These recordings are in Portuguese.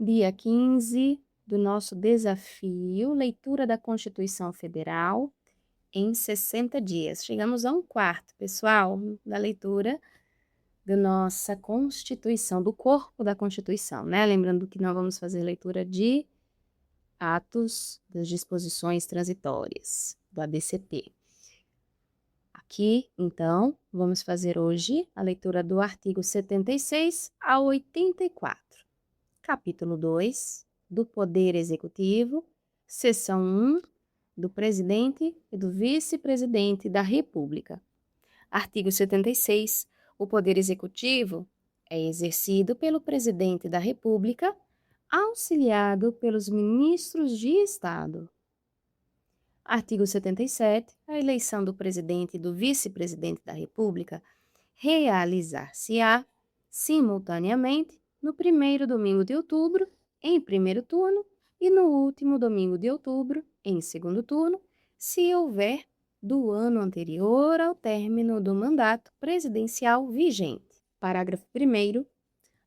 dia 15 do nosso desafio, leitura da Constituição Federal em 60 dias. Chegamos a um quarto, pessoal, da leitura da nossa Constituição, do corpo da Constituição, né? Lembrando que nós vamos fazer leitura de atos das disposições transitórias, do ADCT. Aqui, então, vamos fazer hoje a leitura do artigo 76 a 84. Capítulo 2, do Poder Executivo, seção 1, do Presidente e do Vice-Presidente da República. Artigo 76. O Poder Executivo é exercido pelo Presidente da República, auxiliado pelos ministros de Estado. Artigo 77. A eleição do Presidente e do Vice-Presidente da República realizar-se-á simultaneamente no primeiro domingo de outubro, em primeiro turno, e no último domingo de outubro, em segundo turno, se houver do ano anterior ao término do mandato presidencial vigente. Parágrafo 1º.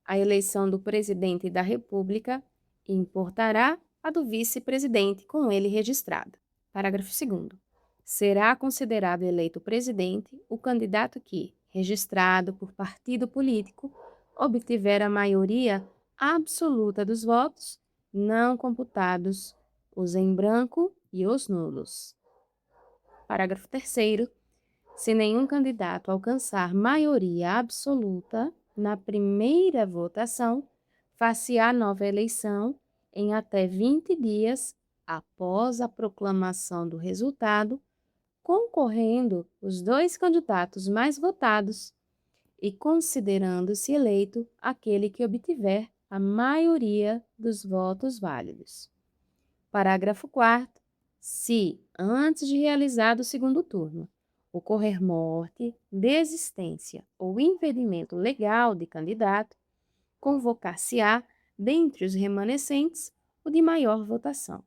A eleição do Presidente da República importará a do Vice-Presidente com ele registrada. Parágrafo 2º. Será considerado eleito presidente o candidato que, registrado por partido político, obtiver a maioria absoluta dos votos, não computados os em branco e os nulos. Parágrafo 3º. Se nenhum candidato alcançar maioria absoluta na primeira votação, far-se-á nova eleição em até 20 dias após a proclamação do resultado, concorrendo os dois candidatos mais votados e considerando-se eleito aquele que obtiver a maioria dos votos válidos. Parágrafo 4º. Se, antes de realizado o segundo turno, ocorrer morte, desistência ou impedimento legal de candidato, convocar-se-á, dentre os remanescentes, o de maior votação.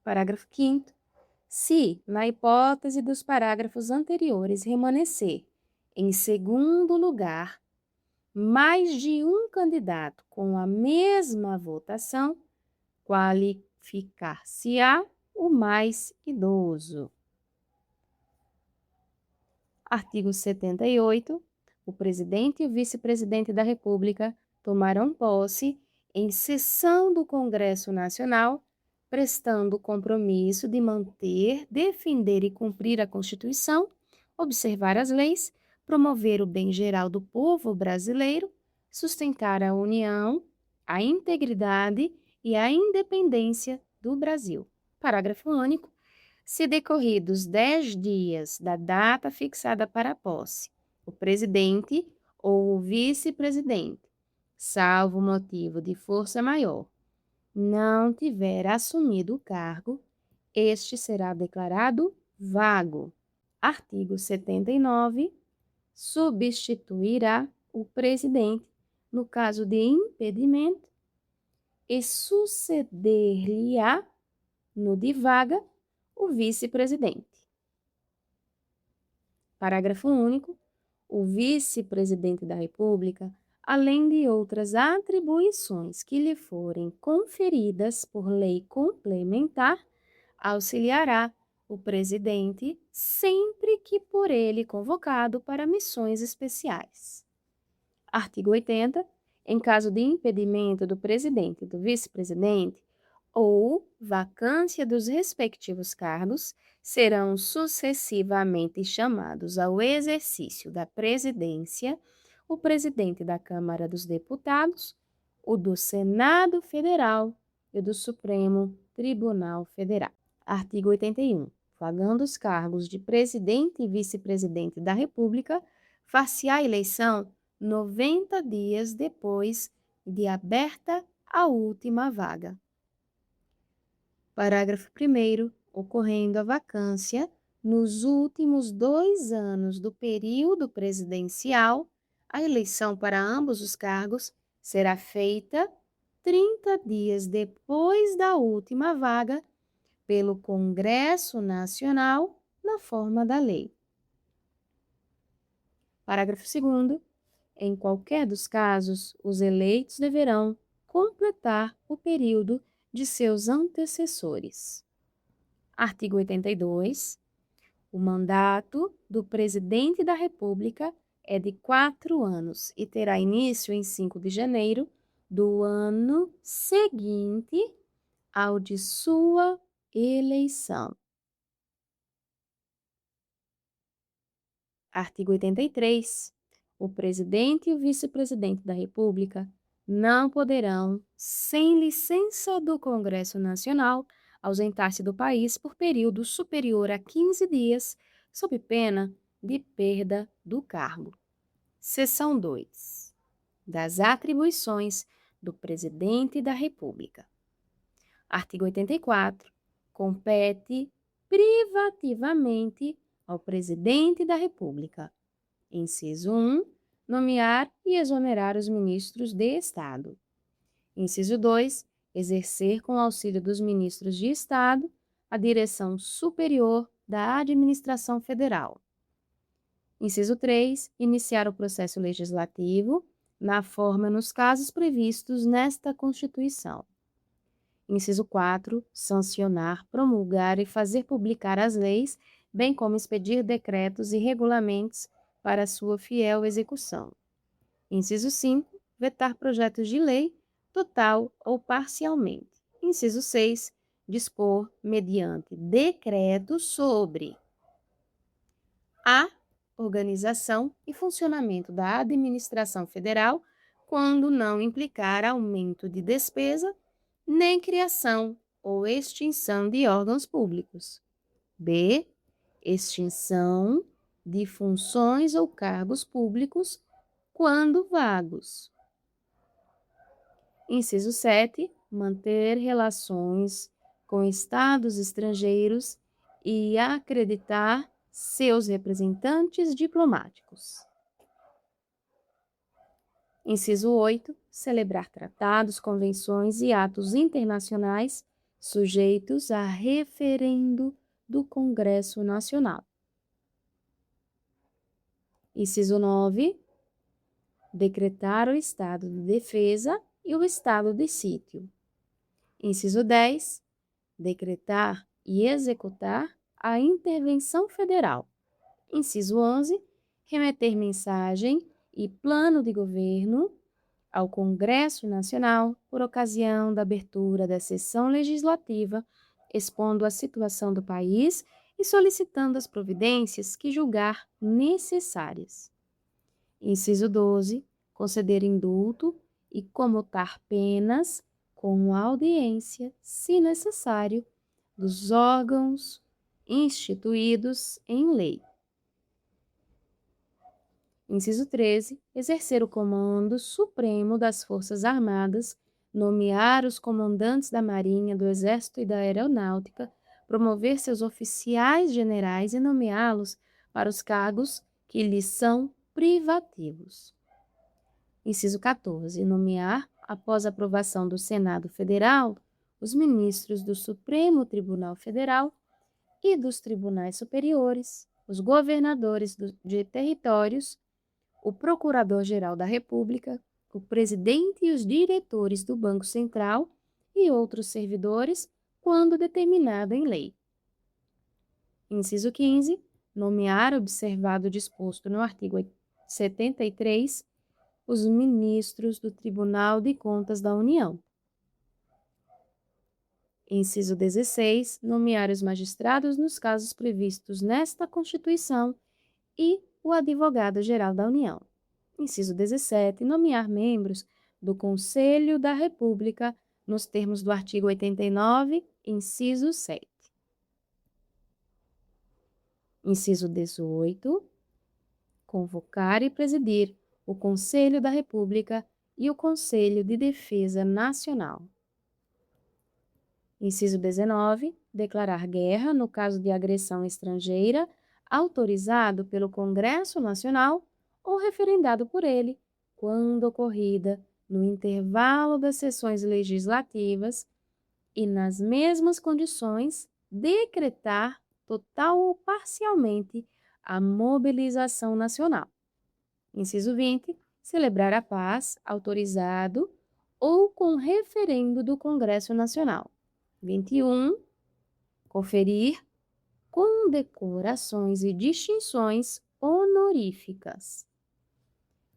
Parágrafo 5º. Se, na hipótese dos parágrafos anteriores, remanescer, em segundo lugar, mais de um candidato com a mesma votação, qualificar-se-á o mais idoso. Artigo 78. O presidente e o vice-presidente da República tomarão posse em sessão do Congresso Nacional, prestando o compromisso de manter, defender e cumprir a Constituição, observar as leis, promover o bem geral do povo brasileiro, sustentar a união, a integridade e a independência do Brasil. Parágrafo único. Se decorridos 10 dias da data fixada para a posse, o presidente ou o vice-presidente, salvo motivo de força maior, não tiver assumido o cargo, este será declarado vago. Artigo 79. Substituirá o presidente no caso de impedimento e suceder-lhe-á no de vaga o vice-presidente. Parágrafo único. O vice-presidente da República, além de outras atribuições que lhe forem conferidas por lei complementar, auxiliará o presidente sempre que por ele convocado para missões especiais. Artigo 80. Em caso de impedimento do presidente e do vice-presidente, ou vacância dos respectivos cargos, serão sucessivamente chamados ao exercício da presidência o presidente da Câmara dos Deputados, o do Senado Federal e o do Supremo Tribunal Federal. Artigo 81. Vagando os cargos de presidente e vice-presidente da República, far-se-á a eleição 90 dias depois de aberta a última vaga. Parágrafo 1º. Ocorrendo a vacância nos últimos 2 anos do período presidencial, a eleição para ambos os cargos será feita 30 dias depois da última vaga pelo Congresso Nacional na forma da lei. Parágrafo 2º. Em qualquer dos casos, os eleitos deverão, completar o período de seus antecessores. Artigo 82. O mandato do Presidente da República é de 4 anos e terá início em 5 de janeiro do ano seguinte ao de sua eleição. Artigo 83. O presidente e o vice-presidente da República não poderão, sem licença do Congresso Nacional, ausentar-se do país por período superior a 15 dias, sob pena de perda do cargo. Seção 2. Das atribuições do Presidente da República. Artigo 84. Compete privativamente ao Presidente da República. Inciso 1. Nomear e exonerar os ministros de Estado. Inciso 2. Exercer com auxílio dos ministros de Estado a direção superior da administração federal. Inciso 3. Iniciar o processo legislativo na forma nos casos previstos nesta Constituição. Inciso 4. Sancionar, promulgar e fazer publicar as leis, bem como expedir decretos e regulamentos para sua fiel execução. Inciso 5. Vetar projetos de lei, total ou parcialmente. Inciso 6. Dispor, mediante decreto, sobre a organização e funcionamento da administração federal, quando não implicar aumento de despesa, nem criação ou extinção de órgãos públicos. B. Extinção de funções ou cargos públicos, quando vagos. Inciso 7. Manter relações com estados estrangeiros e acreditar seus representantes diplomáticos. Inciso 8. Celebrar tratados, convenções e atos internacionais sujeitos a referendo do Congresso Nacional. Inciso 9. Decretar o estado de defesa e o estado de sítio. Inciso 10. Decretar e executar a intervenção federal. Inciso 11. Remeter mensagem e plano de governo ao Congresso Nacional por ocasião da abertura da sessão legislativa, expondo a situação do país e solicitando as providências que julgar necessárias. Inciso 12. Conceder indulto e comutar penas com audiência, se necessário, dos órgãos instituídos em lei. Inciso 13. Exercer o comando supremo das Forças Armadas, nomear os comandantes da Marinha, do Exército e da Aeronáutica, promover seus oficiais generais e nomeá-los para os cargos que lhes são privativos. Inciso 14. Nomear, após aprovação do Senado Federal, os ministros do Supremo Tribunal Federal e dos tribunais superiores, os governadores de territórios, o Procurador-Geral da República, o presidente e os diretores do Banco Central e outros servidores, quando determinado em lei. Inciso 15. Nomear, observado o disposto no artigo 73, os ministros do Tribunal de Contas da União. Inciso 16. Nomear os magistrados nos casos previstos nesta Constituição e o Advogado-Geral da União. Inciso 17. Nomear membros do Conselho da República nos termos do artigo 89, inciso 7. Inciso 18. Convocar e presidir o Conselho da República e o Conselho de Defesa Nacional. Inciso 19. Declarar guerra no caso de agressão estrangeira, autorizado pelo Congresso Nacional ou referendado por ele, quando ocorrida no intervalo das sessões legislativas e nas mesmas condições, decretar total ou parcialmente a mobilização nacional. Inciso 20. Celebrar a paz, autorizado ou com referendo do Congresso Nacional. 21. Conferir condecorações e distinções honoríficas.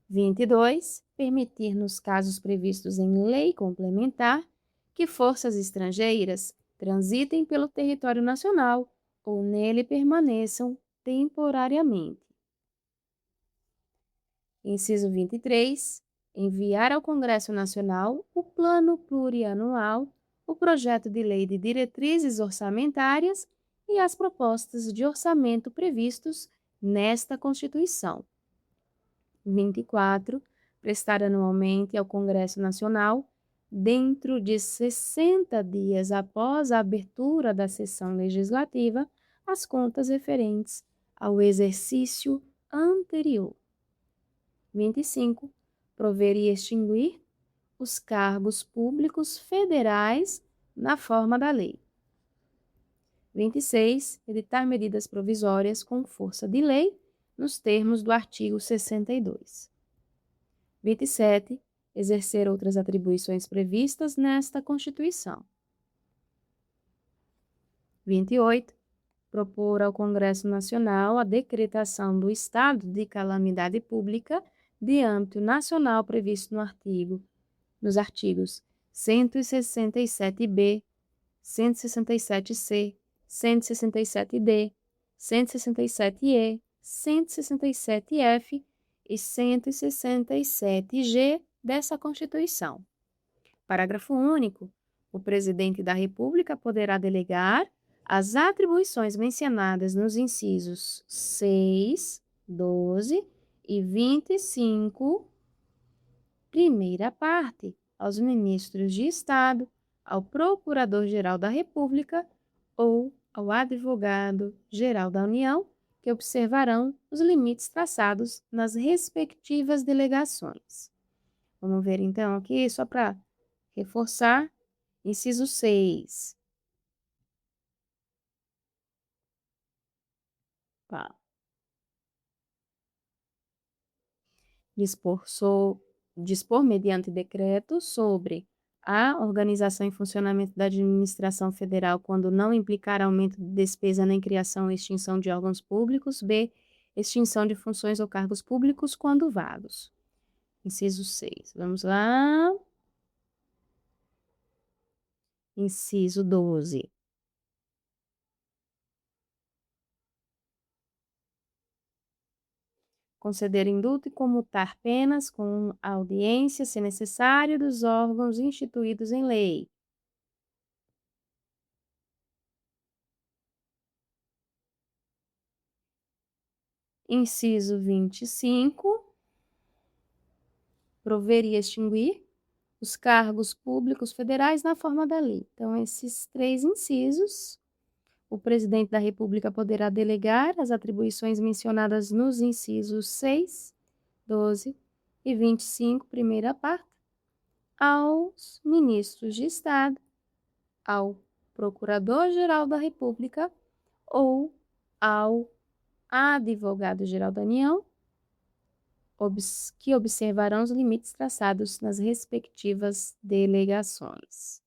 22. Permitir, nos casos previstos em lei complementar, que forças estrangeiras transitem pelo território nacional ou nele permaneçam temporariamente. Inciso 23. Enviar ao Congresso Nacional o Plano Plurianual, o projeto de lei de diretrizes orçamentárias e as propostas de orçamento previstos nesta Constituição. 24. Prestar anualmente ao Congresso Nacional, dentro de 60 dias após a abertura da sessão legislativa, as contas referentes ao exercício anterior. 25. Prover e extinguir os cargos públicos federais na forma da lei. 26. Editar medidas provisórias com força de lei nos termos do artigo 62. 27. Exercer outras atribuições previstas nesta Constituição. 28. Propor ao Congresso Nacional a decretação do estado de calamidade pública de âmbito nacional previsto nos artigos 167b, 167c, 167d, 167e, 167f e 167g dessa Constituição. Parágrafo único. O Presidente da República poderá delegar as atribuições mencionadas nos incisos 6, 12 e 25, primeira parte, aos ministros de Estado, ao Procurador-Geral da República ou ao Advogado-Geral da União, que observarão os limites traçados nas respectivas delegações. Vamos ver então aqui, só para reforçar, inciso 6. Tá. Dispor mediante decreto sobre a organização e funcionamento da administração federal quando não implicar aumento de despesa nem criação ou extinção de órgãos públicos. B. Extinção de funções ou cargos públicos quando vagos. Inciso 6. Vamos lá. Inciso 12. Conceder indulto e comutar penas com audiência, se necessário, dos órgãos instituídos em lei. Inciso 25. Prover e extinguir os cargos públicos federais na forma da lei. Então, esses 3 incisos, o Presidente da República poderá delegar as atribuições mencionadas nos incisos 6, 12 e 25, primeira parte, aos ministros de Estado, ao Procurador-Geral da República ou ao Advogado-Geral da União, que observarão os limites traçados nas respectivas delegações.